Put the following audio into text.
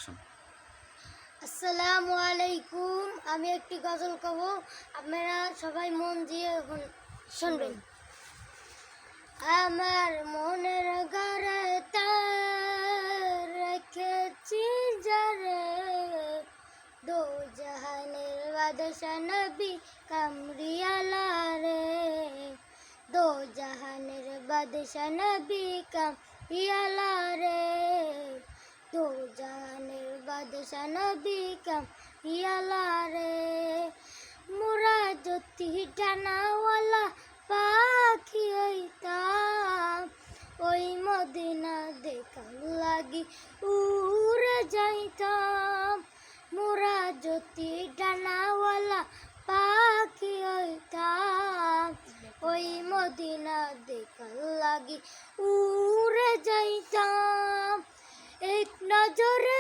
Action. আসসালামু আলাইকুম। আমি একটি গজল কব, আপনারা সবাই মন দিয়ে শুনবেন। আমার মনের ঘরে তার রেখেছি যারে, দো জাহানের বাদশা নবী কামরিয়ালা রে, দো জাহানের বাদশা নবী কামরিয়ালা রে, দো জাহানের বাদশা নবী কামরিয়ালা রে। মোরা যদি ডানাওয়ালা পাখি হইতাম, ওই মদিনা দেখার লাগি উড়ে যাইতাম। মোরা যদি ডানাওয়ালা পাখি হইতাম, ওই মদিনা দেখার লাগি উড়ে যাইতাম। এক নজরে